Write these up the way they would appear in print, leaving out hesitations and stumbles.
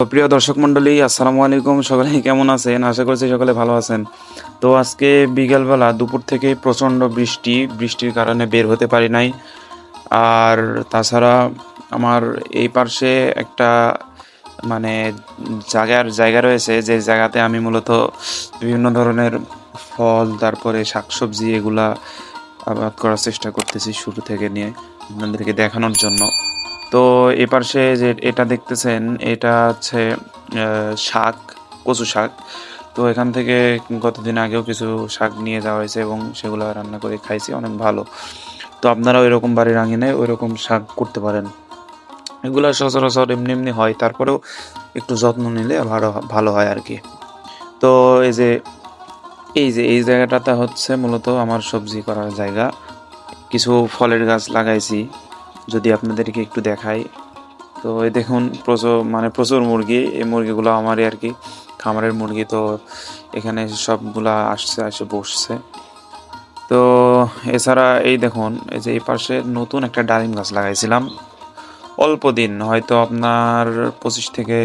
তো প্রিয় দর্শক মণ্ডলী, আসসালামু আলাইকুম। সকলে কেমন আছেন? আশা করছি সকলে ভালো আছেন। তো আজকে বিকেলবেলা দুপুর থেকেই প্রচণ্ড বৃষ্টির কারণে বের হতে পারি নাই। আর তাছাড়া আমার এই পার্শ্বে একটা মানে জায়গা রয়েছে, যে জায়গাতে আমি মূলত বিভিন্ন ধরনের ফল, তারপরে শাকসবজি এগুলা আবাদ করার চেষ্টা করতেছি শুরু থেকে নিয়ে আপনাদেরকে দেখানোর জন্য। তো এপাশে যে এটা দেখতেছেন, এটা হচ্ছে শাক, কচু শাক। তো এখান থেকে গতদিন আগেও কিছু শাক নিয়ে যাওয়া হয়েছে এবং সেগুলো রান্না করে খাইছি, অনেক ভালো। তো আপনারাও এরকম বাড়ির আঙিনায় ওইরকম শাক করতে পারেন। এগুলা সচরাচর এমনি হয়, তারপরেও একটু যত্ন নিলে ভালো হয় আর কি। তো এই জায়গাটাতে হচ্ছে মূলত আমার সবজি করার জায়গা। কিছু ফলের গাছ লাগাইছি, যদি আপনাদেরকে একটু দেখাই। তো এই দেখুন, প্রচুর মুরগি। এই মুরগিগুলো আমারই আর কি, খামারের মুরগি। তো এখানে সবগুলা এসে বসছে। তো এছাড়া এই দেখুন, এই যে এই পাশে নতুন একটা ডালিম গাছ লাগাইছিলাম অল্প দিন, হয়তো আপনার 25 থেকে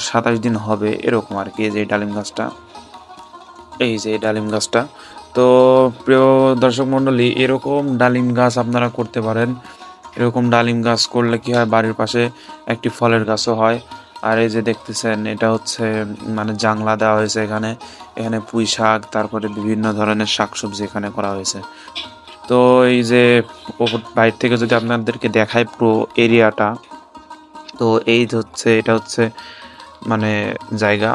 27 দিন হবে এরকম আর কি। যে ডালিম গাছটা, এই যে এই ডালিম গাছটা। তো প্রিয় দর্শক মণ্ডলী, এরকম ডালিম গাছ আপনারা করতে পারেন। এরকম ডালিম গাছ করলে কি হয়, বাড়ির পাশে একটি ফলের গাছও হয়। আর এই যে দেখতেছেন, এটা হচ্ছে জাংলা দেওয়া হয়েছে এখানে। এখানে পুঁই শাক, তারপরে বিভিন্ন ধরনের শাকসবজি এখানে করা হয়েছে। তো এই যে বাইরে থেকে যদি আপনাদেরকে দেখায় পুরো এরিয়াটা, তো এটা হচ্ছে মানে জায়গা।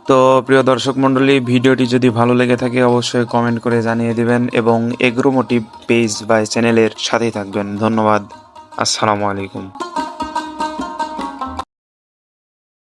তো প্রিয় দর্শক মণ্ডলী, ভিডিওটি যদি ভালো লেগে থাকে অবশ্যই কমেন্ট করে জানিয়ে দিবেন এবং এগ্রো মোটিভ পেজ বা চ্যানেলের সাথেই থাকবেন। ধন্যবাদ। আসসালামু আলাইকুম।